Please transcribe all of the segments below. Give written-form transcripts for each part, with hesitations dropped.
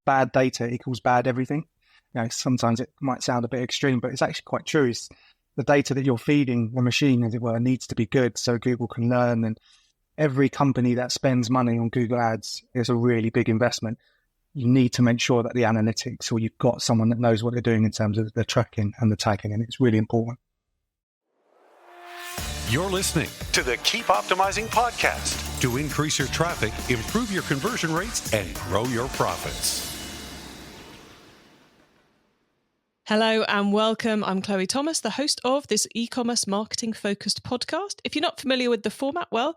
bad data equals bad everything. Sometimes it might sound a bit extreme, but it's actually quite true. It's the data that you're feeding the machine, as it were, needs to be good so Google can learn. And every company that spends money on Google Ads is a really big investment. You need to make sure that the analytics, or you've got someone that knows what they're doing in terms of the tracking and the tagging, and it's really important. You're listening to the Keep Optimizing podcast to increase your traffic, improve your conversion rates, and grow your profits. Hello and welcome. I'm Chloe Thomas, the host of this e-commerce marketing focused podcast. If you're not familiar with the format, well,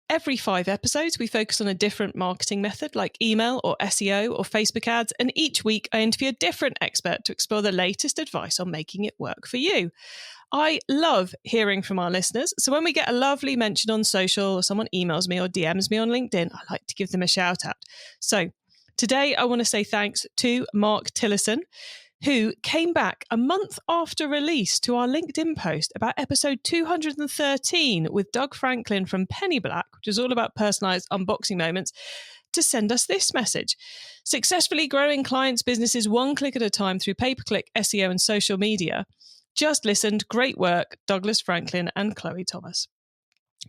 every 5 episodes, we focus on a different marketing method like email or SEO or Facebook ads. And each week I interview a different expert to explore the latest advice on making it work for you. I love hearing from our listeners. So when we get a lovely mention on social, or someone emails me or DMs me on LinkedIn, I like to give them a shout out. So today I want to say thanks to Mark Tillison, who came back a month after release to our LinkedIn post about episode 213 with Doug Franklin from Penny Black, which is all about personalized unboxing moments, to send us this message. Successfully growing clients' businesses one click at a time through pay-per-click, SEO and social media. Just listened. Great work, Douglas Franklin and Chloe Thomas.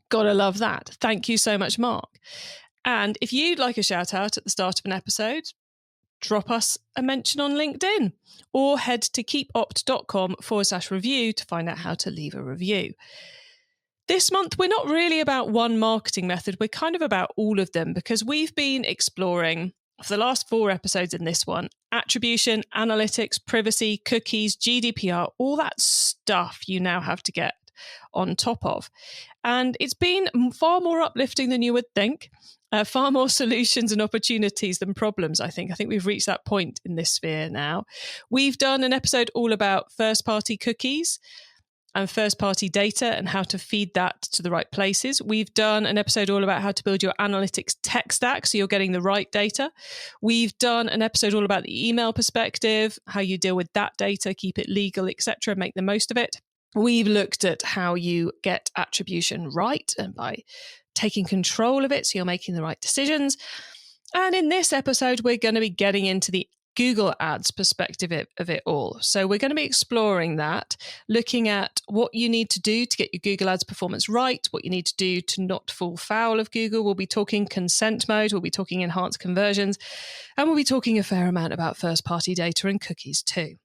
Gotta love that. Thank you so much, Mark. And if you'd like a shout out at the start of an episode, drop us a mention on LinkedIn or head to keepopt.com/review to find out how to leave a review. This month, we're not really about one marketing method. We're kind of about all of them because we've been exploring, for the last 4 episodes in this one, attribution, analytics, privacy, cookies, GDPR, all that stuff you now have to get on top of. And it's been far more uplifting than you would think. Far more solutions and opportunities than problems, I think. I think we've reached that point in this sphere now. We've done an episode all about first-party cookies and first-party data and how to feed that to the right places. We've done an episode all about how to build your analytics tech stack so you're getting the right data. We've done an episode all about the email perspective, how you deal with that data, keep it legal, etc., make the most of it. We've looked at how you get attribution right and by taking control of it so you're making the right decisions. And in this episode, we're going to be getting into the Google Ads perspective of it all. So we're going to be exploring that, looking at what you need to do to get your Google Ads performance right, what you need to do to not fall foul of Google. We'll be talking consent mode, we'll be talking enhanced conversions, and we'll be talking a fair amount about first-party data and cookies too.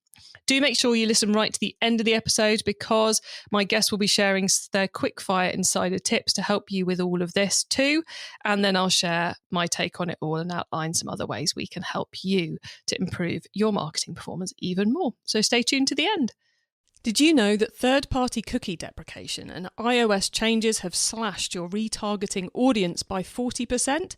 Do make sure you listen right to the end of the episode because my guests will be sharing their quick-fire insider tips to help you with all of this too. And then I'll share my take on it all and outline some other ways we can help you to improve your marketing performance even more. So stay tuned to the end. Did you know that third-party cookie deprecation and iOS changes have slashed your retargeting audience by 40%?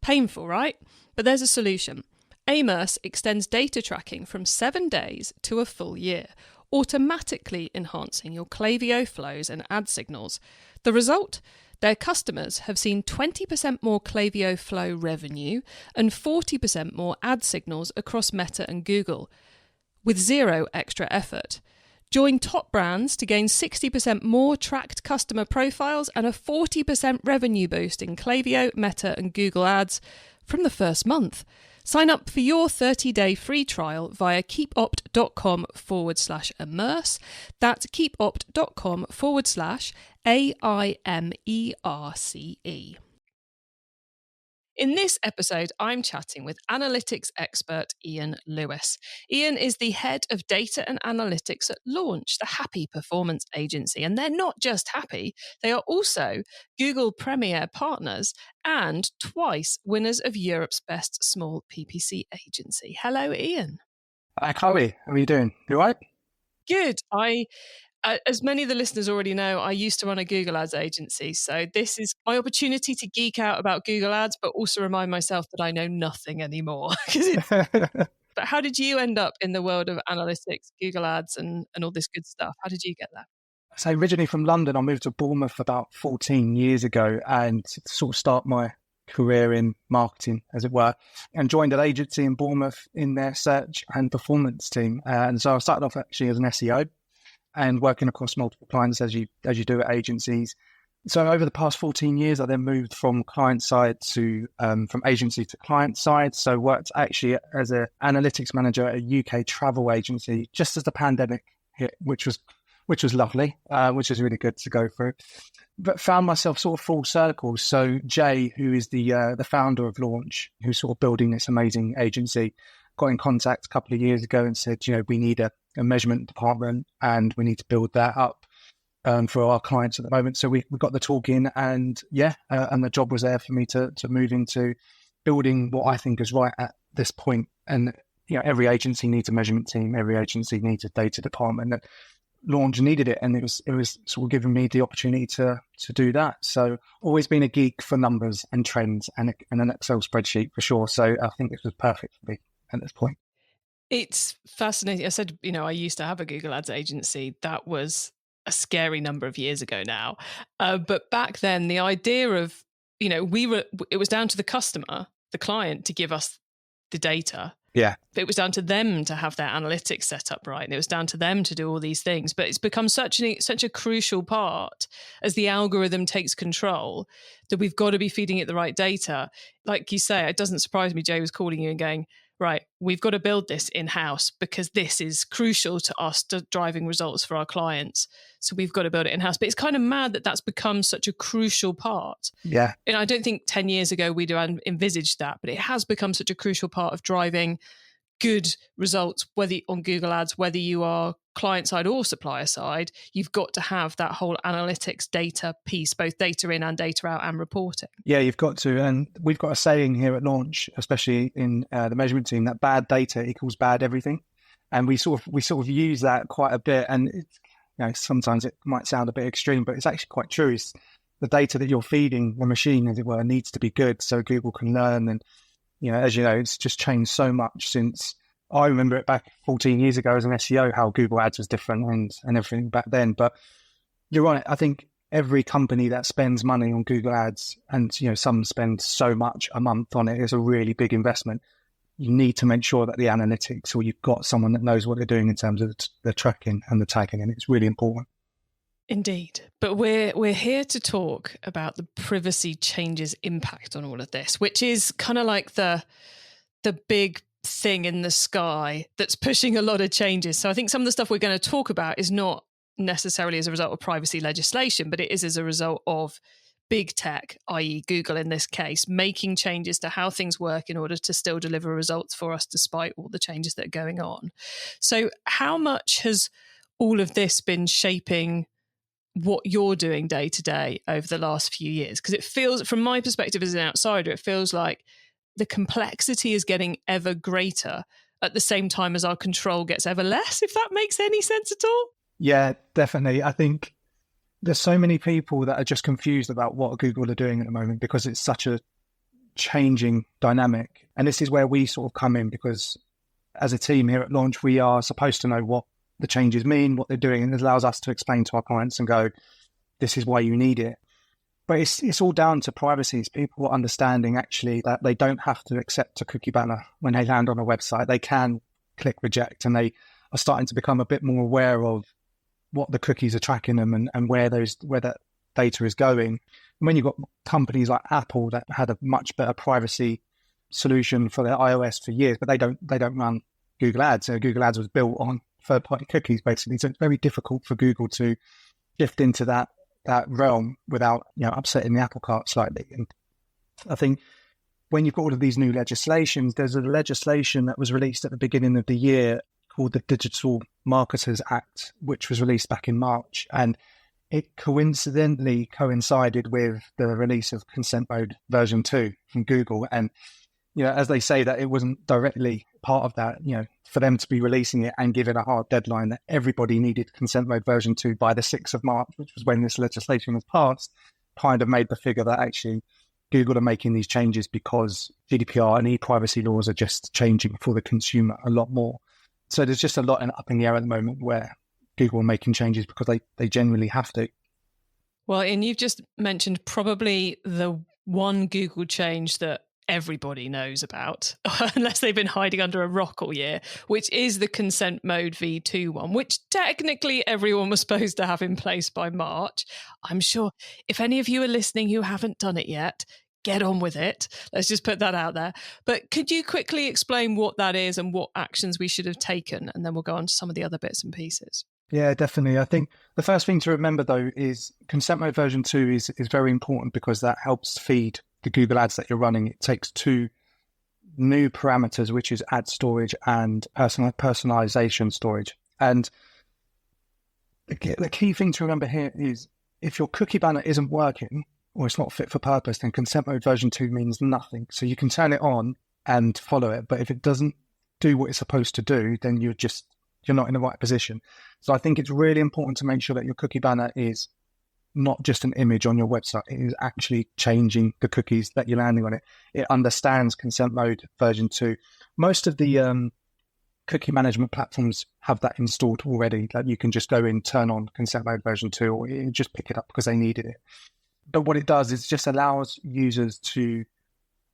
Painful, right? But there's a solution. Amerce extends data tracking from 7 days to a full year, automatically enhancing your Klaviyo flows and ad signals. The result? Their customers have seen 20% more Klaviyo flow revenue and 40% more ad signals across Meta and Google, with 0 extra effort. Join top brands to gain 60% more tracked customer profiles and a 40% revenue boost in Klaviyo, Meta and Google ads from the first month. Sign up for your 30-day free trial via keepopt.com/immerse. That's keepopt.com/AIMERCE. In this episode, I'm chatting with analytics expert Ian Lewis. Ian is the head of data and analytics at Launch, the happy performance agency. And they're not just happy, they are also Google Premier partners and twice winners of Europe's Best Small PPC Agency. Hello, Ian. Hi, Chloe. How are you doing? You all right? Good. As many of the listeners already know, I used to run a Google Ads agency. So this is my opportunity to geek out about Google Ads, but also remind myself that I know nothing anymore. But how did you end up in the world of analytics, Google Ads and all this good stuff? How did you get there? So originally from London, I moved to Bournemouth about 14 years ago and to sort of start my career in marketing, as it were, and joined an agency in Bournemouth in their search and performance team. And so I started off actually as an SEO and working across multiple clients as you do at agencies. So over the past 14 years, I then moved from client side to from agency to client side. So worked actually as an analytics manager at a UK travel agency just as the pandemic hit, which was lovely, which was really good to go through. But found myself sort of full circle. So Jay, who is the founder of Launch, who's sort of building this amazing agency, got in contact a couple of years ago and said, we need a measurement department and we need to build that up for our clients at the moment. So we got the talk in, and and the job was there for me to move into building what I think is right at this point. And every agency needs a measurement team, every agency needs a data department. And Launch needed it, and it was sort of giving me the opportunity to do that. So always been a geek for numbers and trends and an Excel spreadsheet for sure. So I think this was perfect for me at this point. It's fascinating. I said, I used to have a Google Ads agency. That was a scary number of years ago now. But back then, the idea of, it was down to the customer, the client, to give us the data. Yeah. It was down to them to have their analytics set up right. And it was down to them to do all these things. But it's become such a crucial part as the algorithm takes control that we've got to be feeding it the right data. Like you say, it doesn't surprise me Jay was calling you and going, right, we've got to build this in-house because this is crucial to us to driving results for our clients. So we've got to build it in-house. But it's kind of mad that that's become such a crucial part. Yeah. And I don't think 10 years ago we'd have envisaged that, but it has become such a crucial part of driving good results, whether on Google Ads, whether you are client side or supplier side. You've got to have that whole analytics data piece, both data in and data out and reporting. Yeah, you've got to. And we've got a saying here at Launch, especially in the measurement team, that bad data equals bad everything. And we sort of use that quite a bit. And it's, sometimes it might sound a bit extreme, but it's actually quite true. It's the data that you're feeding the machine, as it were, needs to be good so Google can learn. And as you know, it's just changed so much since I remember it back 14 years ago as an SEO, how Google Ads was different and everything back then. But you're right. I think every company that spends money on Google Ads, and some spend so much a month on it, is a really big investment. You need to make sure that the analytics, or you've got someone that knows what they're doing in terms of the tracking and the tagging, and it's really important. Indeed. But we're here to talk about the privacy changes impact on all of this, which is kind of like the big thing in the sky that's pushing a lot of changes. So I think some of the stuff we're going to talk about is not necessarily as a result of privacy legislation, but it is as a result of big tech, i.e. Google in this case, making changes to how things work in order to still deliver results for us despite all the changes that are going on. So how much has all of this been shaping what you're doing day to day over the last few years? Because it feels, from my perspective as an outsider, it feels like the complexity is getting ever greater at the same time as our control gets ever less, if that makes any sense at all. Yeah, definitely. I think there's so many people that are just confused about what Google are doing at the moment because it's such a changing dynamic. And this is where we sort of come in, because as a team here at Launch, we are supposed to know what the changes mean, what they're doing, and it allows us to explain to our clients and go, this is why you need it. But it's all down to privacy. It's people understanding actually that they don't have to accept a cookie banner when they land on a website. They can click reject, and they are starting to become a bit more aware of what the cookies are tracking them and where that data is going. And when you've got companies like Apple that had a much better privacy solution for their iOS for years, but they don't run Google Ads. So Google Ads was built on third-party cookies, basically. So it's very difficult for Google to shift into that realm without upsetting the apple cart slightly. And I think when you've got all of these new legislations, there's a legislation that was released at the beginning of the year called the Digital Marketers Act, which was released back in March, and it coincidentally coincided with the release of Consent Mode version 2 from Google. And as they say that it wasn't directly part of that, for them to be releasing it and giving a hard deadline that everybody needed Consent Mode version 2 by the 6th of March, which was when this legislation was passed, kind of made the figure that actually Google are making these changes because GDPR and e-privacy laws are just changing for the consumer a lot more. So there's just a lot up in the air at the moment where Google are making changes because they genuinely have to. Well, and you've just mentioned probably the one Google change that everybody knows about, unless they've been hiding under a rock all year, which is the consent mode V2 one, which technically everyone was supposed to have in place by March. I'm sure if any of you are listening who haven't done it yet, get on with it. Let's just put that out there. But could you quickly explain what that is and what actions we should have taken? And then we'll go on to some of the other bits and pieces. Yeah, definitely. I think the first thing to remember, though, is consent mode version 2 is very important because that helps feed the Google ads that you're running. It takes two new parameters, which is ad storage and personalization storage. And the key thing to remember here is if your cookie banner isn't working or it's not fit for purpose, then consent mode version 2 means nothing. So you can turn it on and follow it, but if it doesn't do what it's supposed to do, then you're not in the right position. So I think it's really important to make sure that your cookie banner is not just an image on your website. It is actually changing the cookies that you're landing on it. It understands consent mode version 2. Most of the cookie management platforms have that installed already, that you can just go in, turn on consent mode version 2, or just pick it up because they needed it. But what it does is just allows users to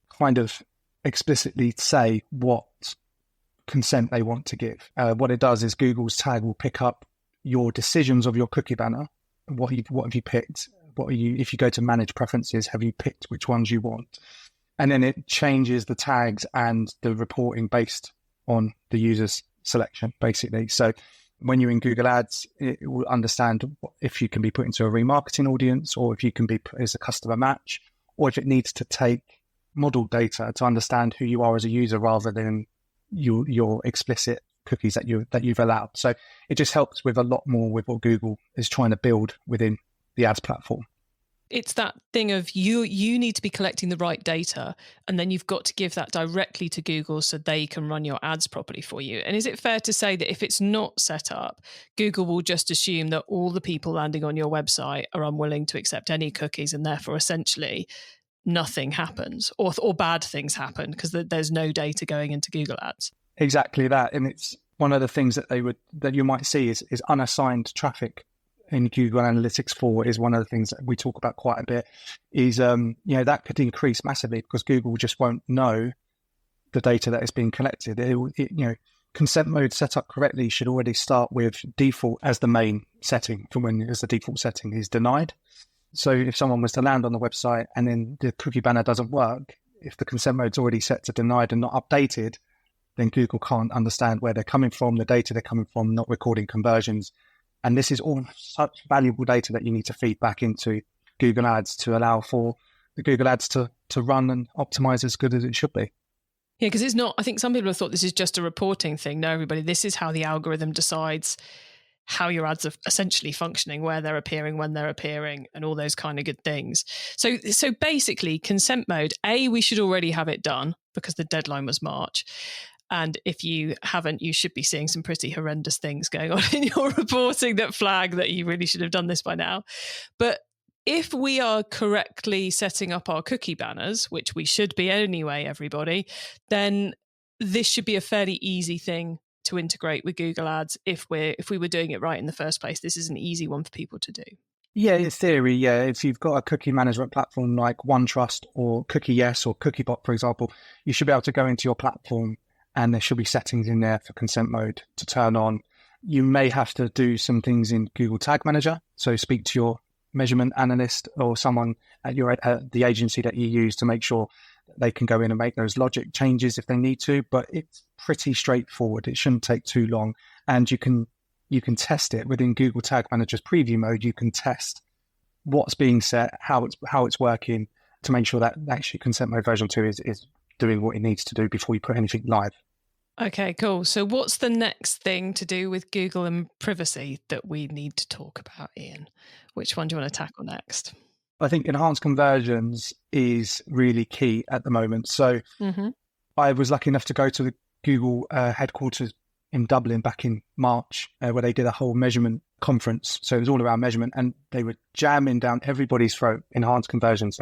kind of explicitly say what consent they want to give. What it does is Google's tag will pick up your decisions of your cookie banner. What have you picked? If you go to manage preferences, have you picked which ones you want? And then it changes the tags and the reporting based on the user's selection, basically. So when you're in Google Ads, it will understand if you can be put into a remarketing audience, or if you can be put as a customer match, or if it needs to take model data to understand who you are as a user rather than your explicit cookies that you've allowed. So it just helps with a lot more with what Google is trying to build within the ads platform. It's that thing of you need to be collecting the right data, and then you've got to give that directly to Google so they can run your ads properly for you. And is it fair to say that if it's not set up, Google will just assume that all the people landing on your website are unwilling to accept any cookies, and therefore essentially nothing happens, or bad things happen because there's no data going into Google Ads? Exactly that. And it's one of the things that you might see is unassigned traffic in Google Analytics 4 is one of the things that we talk about quite a bit. Is that could increase massively because Google just won't know the data that is being collected. Consent mode set up correctly should already start with default as the main setting for as the default setting is denied. So if someone was to land on the website and then the cookie banner doesn't work, if the consent mode's already set to denied and not updated, then Google can't understand where they're coming from, the data they're coming from, not recording conversions. And this is all such valuable data that you need to feed back into Google Ads to allow for the Google Ads to run and optimize as good as it should be. Yeah, because it's not, I think some people have thought this is just a reporting thing. No, everybody, this is how the algorithm decides how your ads are essentially functioning, where they're appearing, when they're appearing, and all those kind of good things. So basically, consent mode, we should already have it done because the deadline was March. And if you haven't, you should be seeing some pretty horrendous things going on in your reporting that flag that you really should have done this by now. But if we are correctly setting up our cookie banners, which we should be anyway, everybody, then this should be a fairly easy thing to integrate with Google Ads. If we were doing it right in the first place, this is an easy one for people to do. Yeah, in theory, yeah. If you've got a cookie management platform like OneTrust or Cookieless or Cookiebot, for example, you should be able to go into your platform and there should be settings in there for consent mode to turn on. You may have to do some things in Google Tag Manager. So speak to your measurement analyst or someone at the agency that you use to make sure that they can go in and make those logic changes if they need to. But it's pretty straightforward. It shouldn't take too long. And you can test it within Google Tag Manager's preview mode. You can test what's being set, how it's working to make sure that actually consent mode version 2 is doing what it needs to do before you put anything live. Okay, cool. So what's the next thing to do with Google and privacy that we need to talk about, Ian? Which one do you want to tackle next? I think enhanced conversions is really key at the moment. So I was lucky enough to go to the Google headquarters in Dublin back in March, where they did a whole measurement conference. So it was all around measurement, and they were jamming down everybody's throat, enhanced conversions.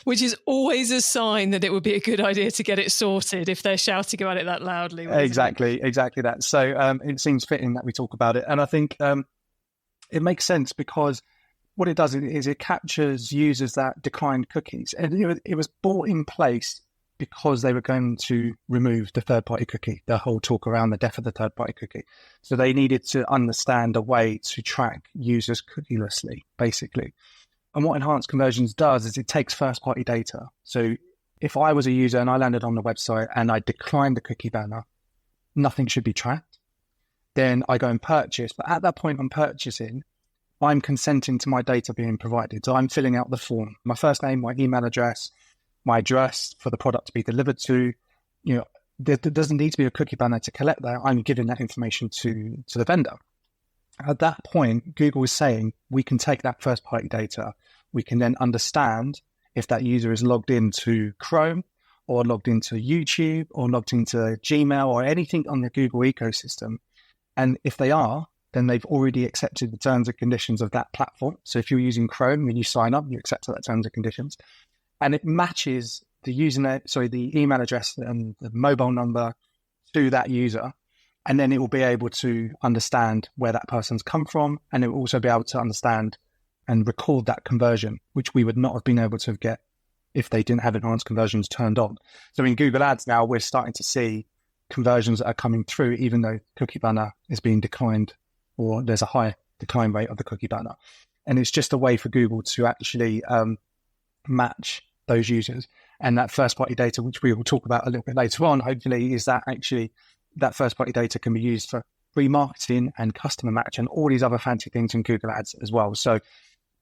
Which is always a sign that it would be a good idea to get it sorted if they're shouting about it that loudly. Exactly that. So it seems fitting that we talk about it. And I think it makes sense because what it does is it captures users that declined cookies. And it was brought in place because they were going to remove the third-party cookie, the whole talk around the death of the third-party cookie. So they needed to understand a way to track users cookielessly, basically. And what enhanced conversions does is it takes first-party data. So if I was a user and I landed on the website and I declined the cookie banner, nothing should be tracked. Then I go and purchase. But at that point I'm purchasing, I'm consenting to my data being provided. So I'm filling out the form, my first name, my email address, my address for the product to be delivered to. There doesn't need to be a cookie banner to collect that. I'm giving that information to the vendor. At that point, Google is saying we can take that first party data. We can then understand if that user is logged into Chrome or logged into YouTube or logged into Gmail or anything on the Google ecosystem. And if they are, then they've already accepted the terms and conditions of that platform. So if you're using Chrome, when you sign up, you accept that terms and conditions. And it matches the the email address and the mobile number to that user. And then it will be able to understand where that person's come from. And it will also be able to understand and record that conversion, which we would not have been able to get if they didn't have enhanced conversions turned on. So in Google Ads now, we're starting to see conversions that are coming through, even though cookie banner is being declined, or there's a high decline rate of the cookie banner. And it's just a way for Google to actually match those users. And that first party data, which we will talk about a little bit later on, hopefully, is that actually that first party data can be used for remarketing and customer match and all these other fancy things in Google Ads as well. So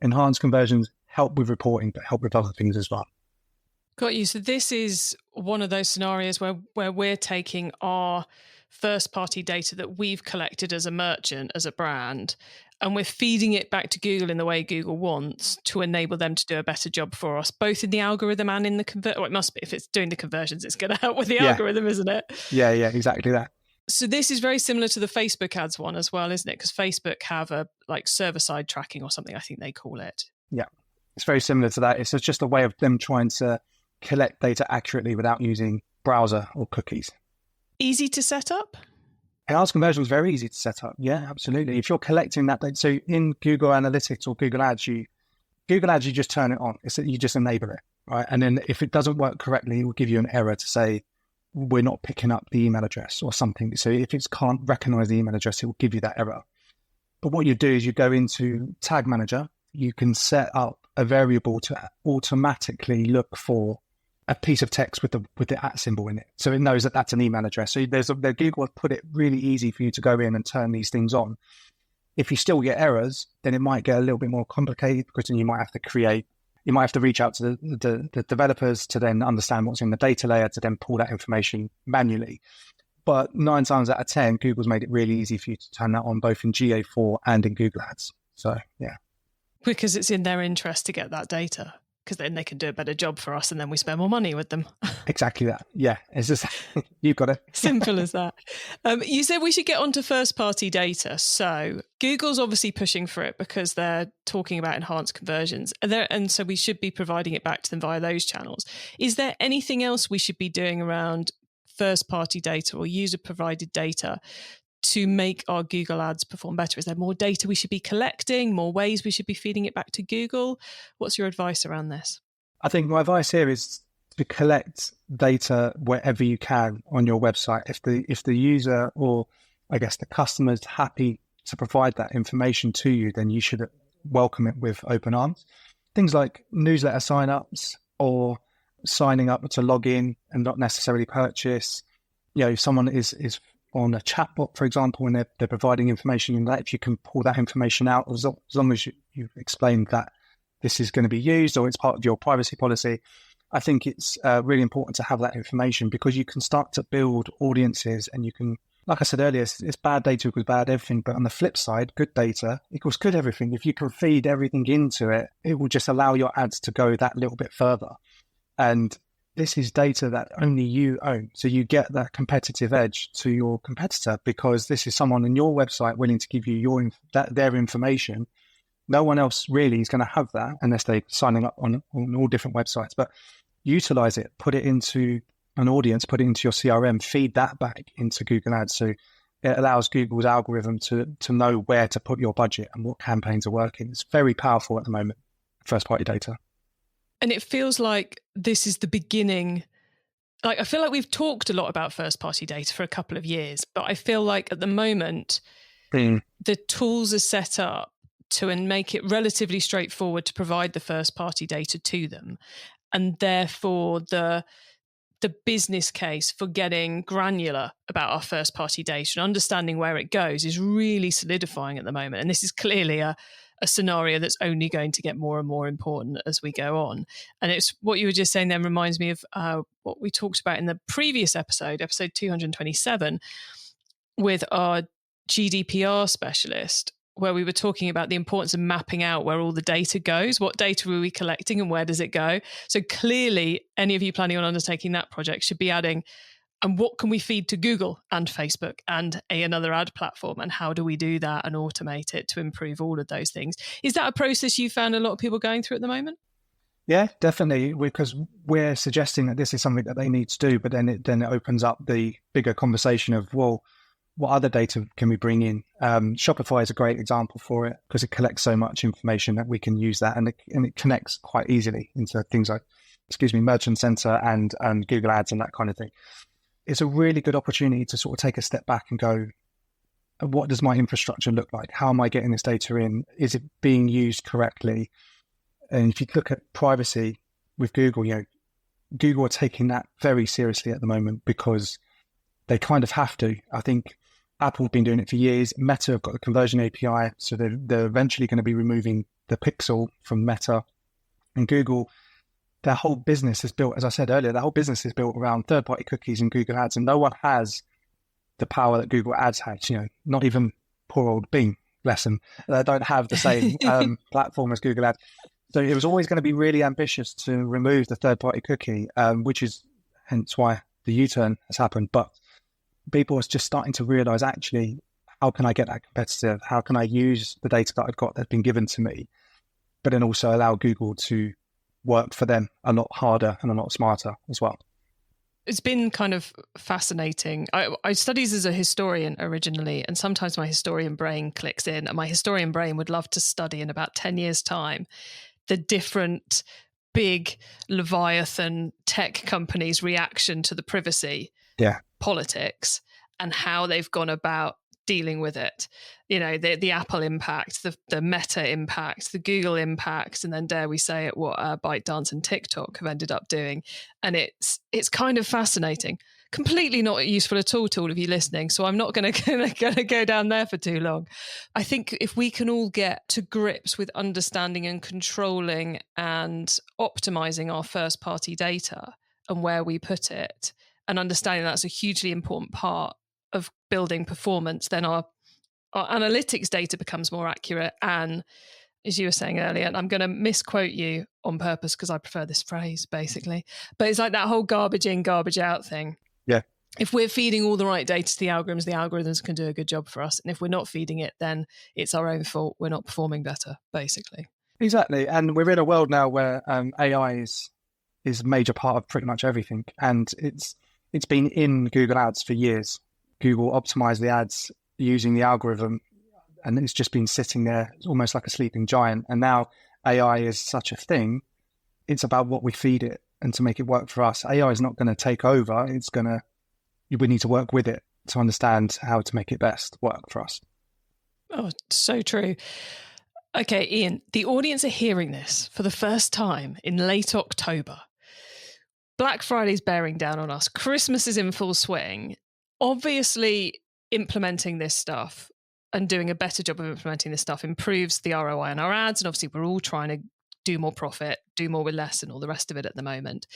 enhanced conversions help with reporting, but help with other things as well. Got you. So this is one of those scenarios where we're taking our first party data that we've collected as a merchant, as a brand, and we're feeding it back to Google in the way Google wants to enable them to do a better job for us, both in the algorithm and in the it must be, if it's doing the conversions, it's going to help with the algorithm, isn't it? Yeah, exactly that. So this is very similar to the Facebook ads one as well, isn't it? Because Facebook have a server-side tracking or something, I think they call it. Yeah, it's very similar to that. It's just a way of them trying to collect data accurately without using browser or cookies. Easy to set up? Enhanced conversion is very easy to set up. Yeah, absolutely. If you're collecting that data, so in Google Analytics or Google Ads, you just turn it on. You just enable it, right? And then if it doesn't work correctly, it will give you an error to say, we're not picking up the email address or something. So if it can't recognize the email address, it will give you that error. But what you do is you go into Tag Manager. You can set up a variable to automatically look for a piece of text with the @ symbol in it. So it knows that that's an email address. So Google have put it really easy for you to go in and turn these things on. If you still get errors, then it might get a little bit more complicated, because then you might have to reach out to the developers to then understand what's in the data layer to then pull that information manually. But 9 times out of 10, Google's made it really easy for you to turn that on, both in GA4 and in Google Ads. So, yeah. Because it's in their interest to get that data, because then they can do a better job for us and then we spend more money with them. Exactly that. Yeah, it's just, you've got it. Simple as that. You said we should get onto first-party data. So Google's obviously pushing for it because they're talking about enhanced conversions. And so we should be providing it back to them via those channels. Is there anything else we should be doing around first-party data or user-provided data to make our Google ads perform better? Is there more data we should be collecting, more ways we should be feeding it back to Google? What's your advice around this? I think my advice here is to collect data wherever you can on your website. If the user, or I guess the customer, is happy to provide that information to you, then you should welcome it with open arms. Things like newsletter signups or signing up to log in and not necessarily purchase. If someone is on a chatbot, for example, and they're providing information in that, if you can pull that information out, as long as you've explained that this is going to be used or it's part of your privacy policy, I think it's really important to have that information, because you can start to build audiences, and you can, like I said earlier, it's bad data equals bad everything, but on the flip side, good data equals good everything. If you can feed everything into it, it will just allow your ads to go that little bit further. And this is data that only you own. So you get that competitive edge to your competitor, because this is someone on your website willing to give you their information. No one else really is going to have that unless they're signing up on all different websites. But utilize it, put it into an audience, put it into your CRM, feed that back into Google Ads. So it allows Google's algorithm to know where to put your budget and what campaigns are working. It's very powerful at the moment, first-party data. And it feels like this is the beginning. Like, I feel like we've talked a lot about first-party data for a couple of years, but I feel like at the moment, the tools are set up to make it relatively straightforward to provide the first-party data to them. And therefore, the business case for getting granular about our first-party data and understanding where it goes is really solidifying at the moment. And this is clearly a scenario that's only going to get more and more important as we go on. And it's what you were just saying then reminds me of what we talked about in the previous episode 227, with our GDPR specialist, where we were talking about the importance of mapping out where all the data goes. What data are we collecting and where does it go? So clearly, any of you planning on undertaking that project should be adding, and what can we feed to Google and Facebook and another ad platform? And how do we do that and automate it to improve all of those things? Is that a process you found a lot of people going through at the moment? Yeah, definitely, because we're suggesting that this is something that they need to do, but then it opens up the bigger conversation of, well, what other data can we bring in? Shopify is a great example for it because it collects so much information that we can use that, and it connects quite easily into things like, Merchant Center and Google Ads and that kind of thing. It's a really good opportunity to sort of take a step back and go, what does my infrastructure look like? How am I getting this data in? Is it being used correctly? And if you look at privacy with Google, Google are taking that very seriously at the moment because they kind of have to. I think Apple have been doing it for years. Meta have got the conversion API, so they're eventually going to be removing the pixel from Meta. And Google, their whole business is built, as I said earlier, their whole business is built around third-party cookies and Google Ads, and no one has the power that Google Ads has. Not even poor old Bing, bless them. They don't have the same platform as Google Ads. So it was always going to be really ambitious to remove the third-party cookie, which is hence why the U-turn has happened. But people are just starting to realize, actually, how can I get that competitive? How can I use the data that I've got that's been given to me, but then also allow Google to work for them a lot harder and a lot smarter as well? It's been kind of fascinating. I studied as a historian originally, and sometimes my historian brain clicks in, and my historian brain would love to study in about 10 years' time the different big Leviathan tech companies' reaction to the privacy politics and how they've gone about dealing with it. The Apple impact, the Meta impact, the Google impact, and then dare we say it, what ByteDance and TikTok have ended up doing. And it's kind of fascinating. Completely not useful at all to all of you listening, so I'm not going to go down there for too long. I think if we can all get to grips with understanding and controlling and optimizing our first-party data and where we put it, and understanding that's a hugely important part of building performance, then our analytics data becomes more accurate. And as you were saying earlier, and I'm going to misquote you on purpose because I prefer this phrase basically, but it's like that whole garbage in, garbage out thing. Yeah. If we're feeding all the right data to the algorithms can do a good job for us. And if we're not feeding it, then it's our own fault. We're not performing better, basically. Exactly. And we're in a world now where AI is a major part of pretty much everything. And it's been in Google Ads for years. Google optimized the ads using the algorithm, and it's just been sitting there almost like a sleeping giant. And now AI is such a thing. It's about what we feed it and to make it work for us. AI is not going to take over. We need to work with it to understand how to make it best work for us. Oh, so true. Okay, Ian, the audience are hearing this for the first time in late October. Black Friday's bearing down on us. Christmas is in full swing. Obviously, implementing this stuff and doing a better job of implementing this stuff improves the ROI on our ads. And obviously, we're all trying to do more profit, do more with less, and all the rest of it at the moment.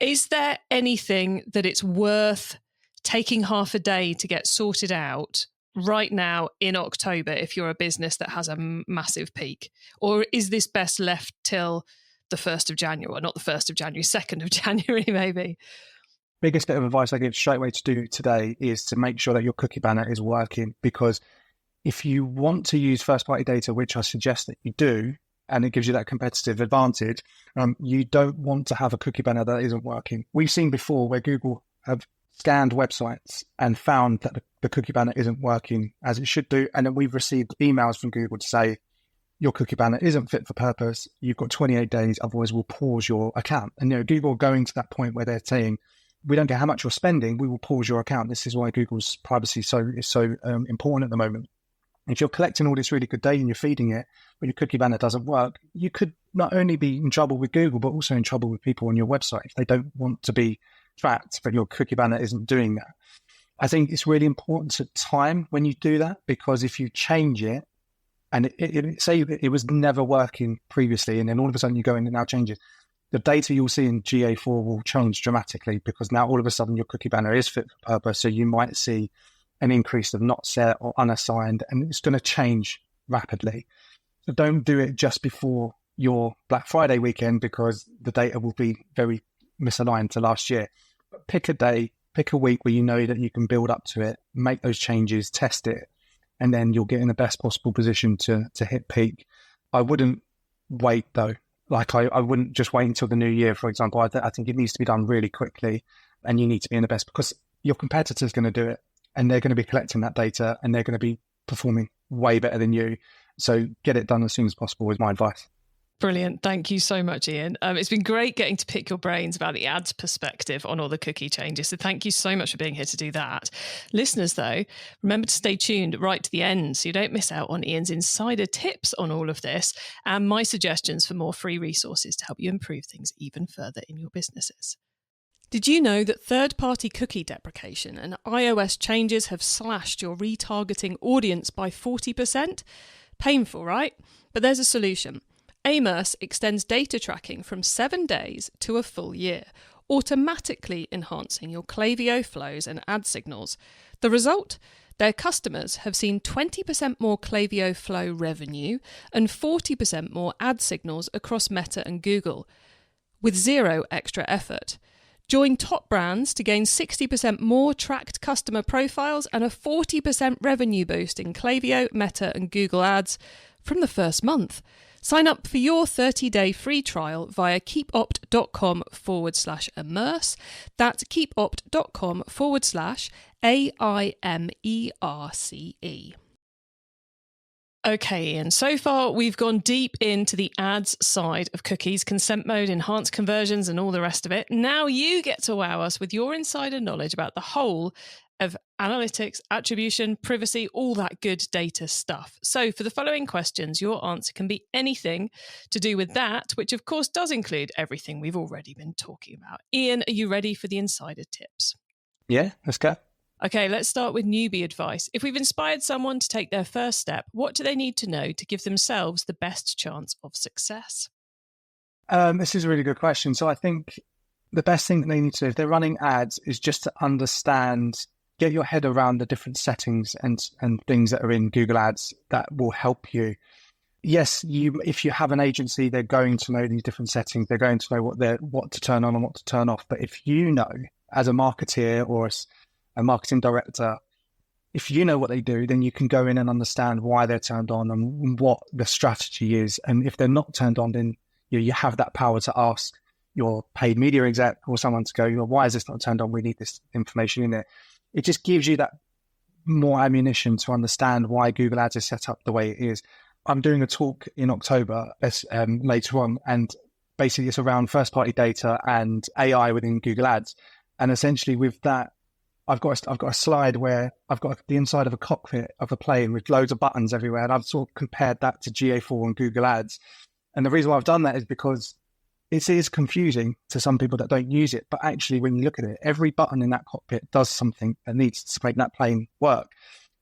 Is there anything that it's worth taking half a day to get sorted out right now in October if you're a business that has a massive peak? Or is this best left till the 1st of January? Or not the 1st of January, 2nd of January maybe? Biggest bit of advice I give straight away to do today is to make sure that your cookie banner is working, because if you want to use first-party data, which I suggest that you do, and it gives you that competitive advantage, you don't want to have a cookie banner that isn't working. We've seen before where Google have scanned websites and found that the cookie banner isn't working as it should do. And then we've received emails from Google to say, your cookie banner isn't fit for purpose. You've got 28 days, otherwise we'll pause your account. And Google are going to that point where they're saying, we don't care how much you're spending, we will pause your account. This is why Google's privacy is so important at the moment. If you're collecting all this really good data and you're feeding it, but your cookie banner doesn't work, you could not only be in trouble with Google, but also in trouble with people on your website if they don't want to be tracked, but your cookie banner isn't doing that. I think it's really important to time when you do that, because if you change it, and say it was never working previously, and then all of a sudden you go in and now change it, the data you'll see in GA4 will change dramatically, because now all of a sudden your cookie banner is fit for purpose. So you might see an increase of not set or unassigned, and it's going to change rapidly. So don't do it just before your Black Friday weekend, because the data will be very misaligned to last year. But pick a day, pick a week where you know that you can build up to it, make those changes, test it, and then you'll get in the best possible position to hit peak. I wouldn't wait though. Like I wouldn't just wait until the new year, for example. I think it needs to be done really quickly, and you need to be in the best, because your competitor's going to do it, and they're going to be collecting that data, and they're going to be performing way better than you. So get it done as soon as possible is my advice. Brilliant. Thank you so much, Ian. It's been great getting to pick your brains about the ads perspective on all the cookie changes. So thank you so much for being here to do that. Listeners, though, remember to stay tuned right to the end so you don't miss out on Ian's insider tips on all of this and my suggestions for more free resources to help you improve things even further in your businesses. Did you know that third-party cookie deprecation and iOS changes have slashed your retargeting audience by 40%? Painful, right? But there's a solution. Amos extends data tracking from 7 days to a full year, automatically enhancing your Klaviyo flows and ad signals. The result? Their customers have seen 20% more Klaviyo flow revenue and 40% more ad signals across Meta and Google, with zero extra effort. Join top brands to gain 60% more tracked customer profiles and a 40% revenue boost in Klaviyo, Meta and Google ads from the first month. Sign up for your 30-day free trial via keepopt.com/immerse. That's keepopt.com/AIMERCE. Okay, Ian, so far we've gone deep into the ads side of cookies, consent mode, enhanced conversions, and all the rest of it. Now you get to wow us with your insider knowledge about the whole of analytics, attribution, privacy, all that good data stuff. So for the following questions, your answer can be anything to do with that, which of course does include everything we've already been talking about. Ian, are you ready for the insider tips? Yeah, let's go. Okay, let's start with newbie advice. If we've inspired someone to take their first step, what do they need to know to give themselves the best chance of success? This is a really good question. So I think the best thing that they need to do if they're running ads is just to understand, get your head around the different settings and things that are in Google Ads that will help you. Yes, if you have an agency, they're going to know these different settings. They're going to know what to turn on and what to turn off. But if you know, as a marketeer or a marketing director, if you know what they do, then you can go in and understand why they're turned on and what the strategy is. And if they're not turned on, then you have that power to ask your paid media exec or someone to go, why is this not turned on? We need this information in there. It just gives you that more ammunition to understand why Google Ads is set up the way it is. I'm doing a talk in October later on, and basically it's around first-party data and AI within Google Ads. And essentially with that, I've got a slide where I've got the inside of a cockpit of a plane with loads of buttons everywhere, and I've sort of compared that to GA4 and Google Ads. And the reason why I've done that is because it is confusing to some people that don't use it, but actually when you look at it, every button in that cockpit does something that needs to make that plane work.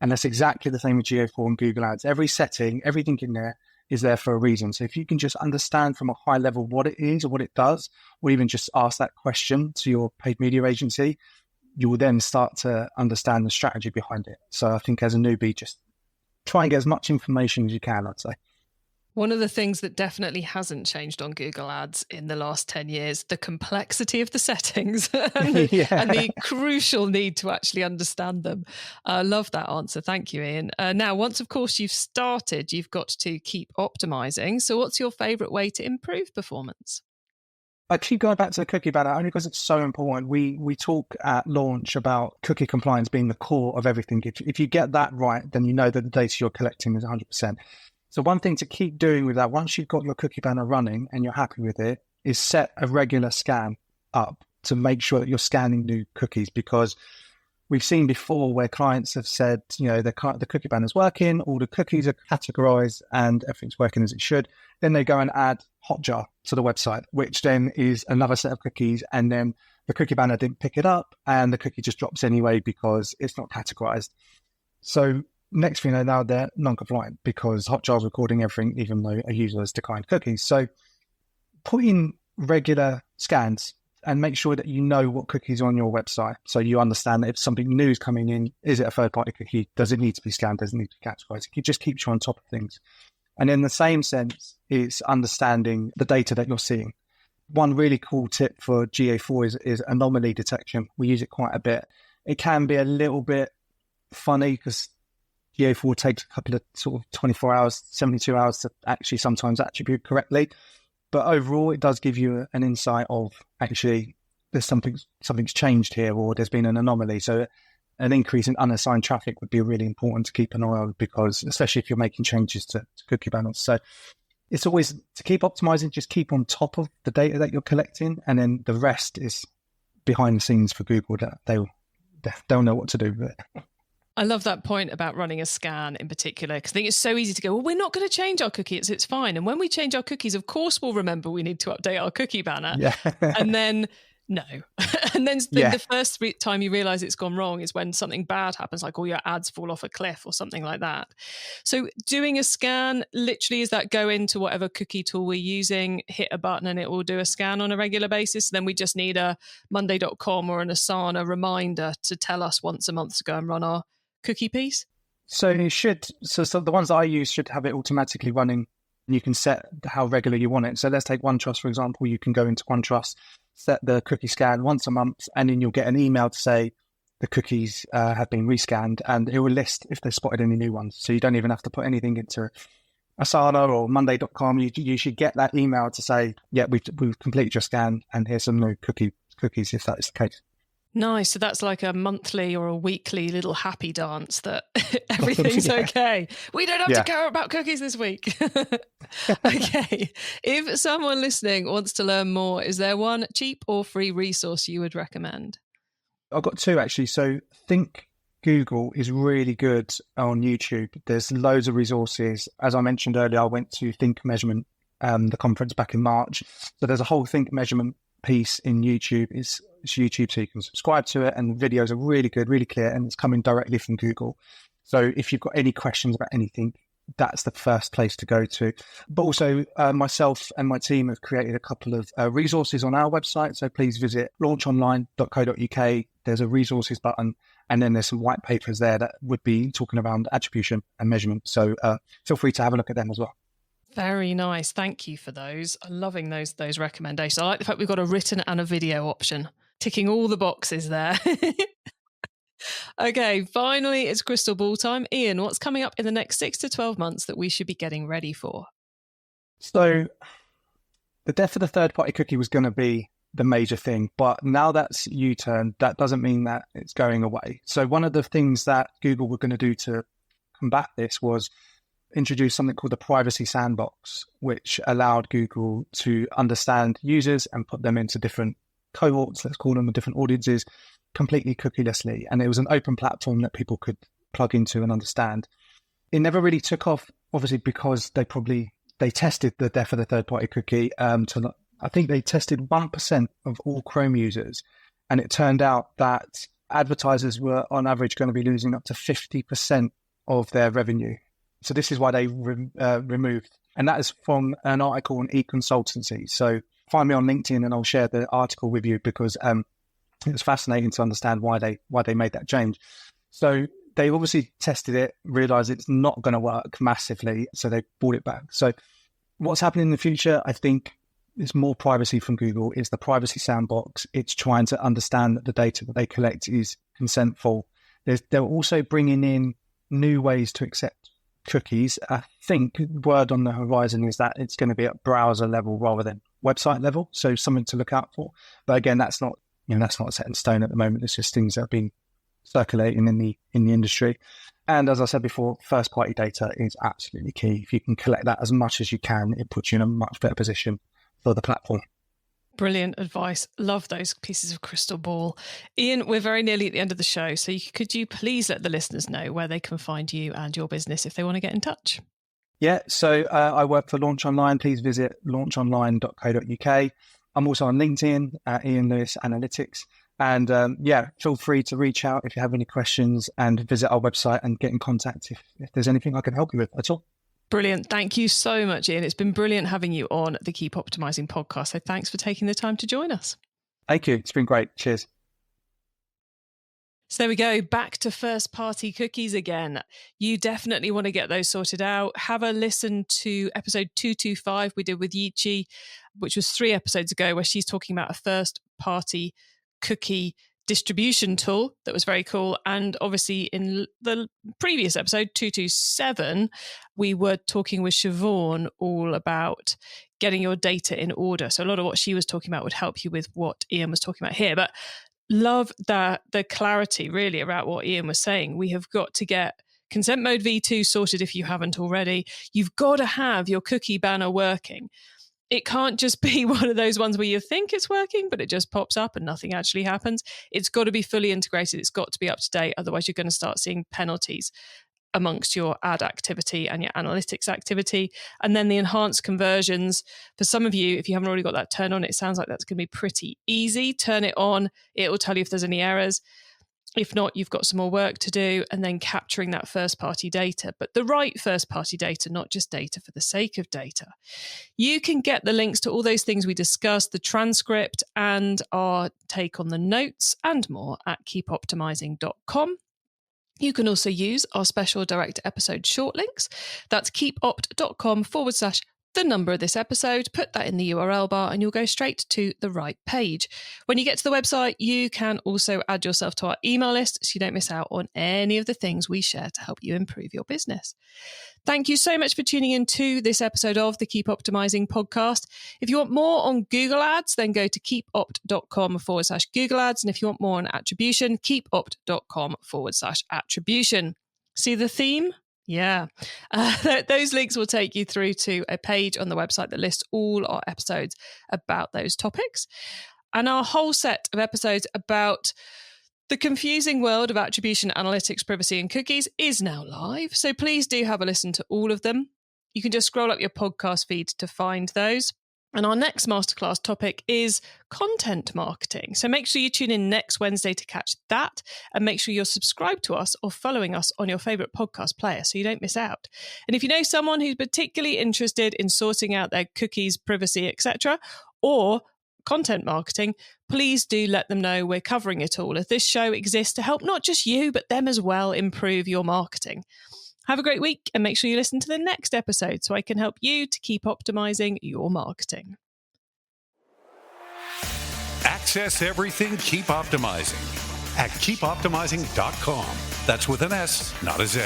And that's exactly the same with GA4 and Google Ads. Every setting, everything in there is there for a reason. So if you can just understand from a high level what it is or what it does, or even just ask that question to your paid media agency, you will then start to understand the strategy behind it. So I think as a newbie, just try and get as much information as you can, I'd say. One of the things that definitely hasn't changed on Google Ads in the last 10 years, the complexity of the settings and the crucial need to actually understand them. I love that answer. Thank you, Ian. Now, once, of course, you've started, you've got to keep optimizing. So what's your favorite way to improve performance? I keep going back to the cookie banner only because it's so important. We talk at launch about cookie compliance being the core of everything. If you get that right, then you know that the data you're collecting is 100%. So one thing to keep doing with that, once you've got your cookie banner running and you're happy with it, is set a regular scan up to make sure that you're scanning new cookies, because we've seen before where clients have said, the cookie banner's working, all the cookies are categorized and everything's working as it should. Then they go and add Hotjar to the website, which then is another set of cookies. And then the cookie banner didn't pick it up and the cookie just drops anyway because it's not categorized. So next thing they know, they're non-compliant because Hotjar's recording everything, even though a user has declined cookies. So put in regular scans and make sure that you know what cookies are on your website. So you understand that if something new is coming in, is it a third-party cookie? Does it need to be scanned? Does it need to be categorized? It just keeps you on top of things. And in the same sense, it's understanding the data that you're seeing. One really cool tip for GA4 is anomaly detection. We use it quite a bit. It can be a little bit funny because GA4 takes a couple of sort of 24 hours, 72 hours to actually sometimes attribute correctly. But overall, it does give you an insight of actually there's something's changed here, or there's been an anomaly. So an increase in unassigned traffic would be really important to keep an eye on, because especially if you're making changes to cookie banners. So it's always to keep optimizing, just keep on top of the data that you're collecting, and then the rest is behind the scenes for Google that they'll know what to do with it. I love that point about running a scan in particular, because I think it's so easy to go, well, we're not going to change our cookies, it's fine. And when we change our cookies, of course, we'll remember we need to update our cookie banner. Yeah. And then, no. And then the first time you realize it's gone wrong is when something bad happens, like all your ads fall off a cliff or something like that. So doing a scan, literally, is that go into whatever cookie tool we're using, hit a button and it will do a scan on a regular basis. Then we just need a Monday.com or an Asana reminder to tell us once a month to go and run our cookie piece? So it should. So the ones that I use should have it automatically running. You can set how regular you want it. So let's take OneTrust, for example. You can go into OneTrust, set the cookie scan once a month, and then you'll get an email to say the cookies have been rescanned, and it will list if they've spotted any new ones. So you don't even have to put anything into Asana or Monday.com. You should get that email to say, yeah, we've completed your scan, and here's some new cookies if that is the case. Nice. So that's like a monthly or a weekly little happy dance that everything's okay. We don't have to care about cookies this week. Okay. If someone listening wants to learn more, is there one cheap or free resource you would recommend? I've got two, actually. So Think Google is really good on YouTube. There's loads of resources. As I mentioned earlier, I went to Think Measurement, the conference back in March. So there's a whole Think Measurement piece in YouTube. It's YouTube, so you can subscribe to it, and the videos are really good, really clear, and it's coming directly from Google. So if you've got any questions about anything, that's the first place to go to. But also myself and my team have created a couple of resources on our website. So please visit launchonline.co.uk. There's a resources button, and then there's some white papers there that would be talking around attribution and measurement. So feel free to have a look at them as well. Very nice. Thank you for those. I'm loving those recommendations. I like the fact we've got a written and a video option, ticking all the boxes there. Okay, finally, it's crystal ball time. Ian, what's coming up in the next 6 to 12 months that we should be getting ready for? So the death of the third-party cookie was going to be the major thing, but now that's U-turned, that doesn't mean that it's going away. So one of the things that Google were going to do to combat this was introduce something called the privacy sandbox, which allowed Google to understand users and put them into different cohorts, let's call them, different audiences, completely cookielessly. And it was an open platform that people could plug into and understand. It never really took off, obviously, because they tested the death of the third-party cookie. I think they tested 1% of all Chrome users. And it turned out that advertisers were on average going to be losing up to 50% of their revenue. So this is why they removed. And that is from an article on eConsultancy. So find me on LinkedIn and I'll share the article with you, because it was fascinating to understand why they made that change. So they obviously tested it, realized it's not going to work massively, so they brought it back. So what's happening in the future, I think, is more privacy from Google. It's the privacy sandbox. It's trying to understand that the data that they collect is consentful. They're also bringing in new ways to accept cookies. I think word on the horizon is that it's going to be at browser level rather than website level. So something to look out for. But again, that's not set in stone at the moment. It's just things that have been circulating in the industry. And as I said before, first party data is absolutely key. If you can collect that as much as you can, it puts you in a much better position for the platform. Brilliant advice. Love those pieces of crystal ball. Ian, we're very nearly at the end of the show. So could you please let the listeners know where they can find you and your business if they want to get in touch? Yeah, so I work for Launch Online. Please visit launchonline.co.uk. I'm also on LinkedIn at Ian Lewis Analytics. And feel free to reach out if you have any questions and visit our website and get in contact if there's anything I can help you with at all. Brilliant. Thank you so much, Ian. It's been brilliant having you on the Keep Optimising podcast. So thanks for taking the time to join us. Thank you. It's been great. Cheers. So there we go, back to first-party cookies again. You definitely want to get those sorted out. Have a listen to episode 225 we did with Yichi, which was 3 episodes ago, where she's talking about a first-party cookie distribution tool that was very cool. And obviously in the previous episode, 227, we were talking with Siobhan all about getting your data in order. So a lot of what she was talking about would help you with what Ian was talking about here. But love the clarity really about what Ian was saying. We have got to get consent mode v2 sorted if you haven't already. You've got to have your cookie banner working. It can't just be one of those ones where you think it's working, but it just pops up and nothing actually happens. It's got to be fully integrated. It's got to be up to date. Otherwise, you're going to start seeing penalties amongst your ad activity and your analytics activity. And then the enhanced conversions. For some of you, if you haven't already got that turned on, it sounds like that's going to be pretty easy. Turn it on. It will tell you if there's any errors. If not, you've got some more work to do, and then capturing that first-party data, but the right first-party data, not just data for the sake of data. You can get the links to all those things we discussed, the transcript and our take on the notes and more at keepoptimising.com. You can also use our special direct episode short links. That's keepopt.com/the number of this episode, put that in the URL bar and you'll go straight to the right page. When you get to the website, you can also add yourself to our email list so you don't miss out on any of the things we share to help you improve your business. Thank you so much for tuning in to this episode of the Keep Optimising podcast. If you want more on Google Ads, then go to keepopt.com/Google Ads. And if you want more on attribution, keepopt.com/attribution. See the theme? Yeah. Those links will take you through to a page on the website that lists all our episodes about those topics. And our whole set of episodes about the confusing world of attribution, analytics, privacy, and cookies is now live. So please do have a listen to all of them. You can just scroll up your podcast feed to find those. And our next masterclass topic is content marketing. So make sure you tune in next Wednesday to catch that, and make sure you're subscribed to us or following us on your favorite podcast player so you don't miss out. And if you know someone who's particularly interested in sorting out their cookies, privacy, etc., or content marketing, please do let them know we're covering it all, as this show exists to help not just you, but them as well improve your marketing. Have a great week and make sure you listen to the next episode so I can help you to keep optimizing your marketing. Access everything Keep Optimizing at keepoptimising.com. That's with an S, not a Z.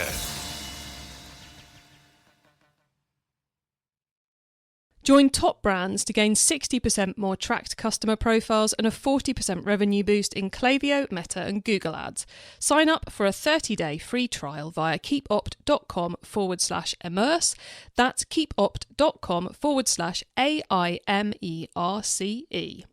Join top brands to gain 60% more tracked customer profiles and a 40% revenue boost in Klaviyo, Meta and Google Ads. Sign up for a 30-day free trial via keepopt.com/immerse. That's keepopt.com/AIMERCE.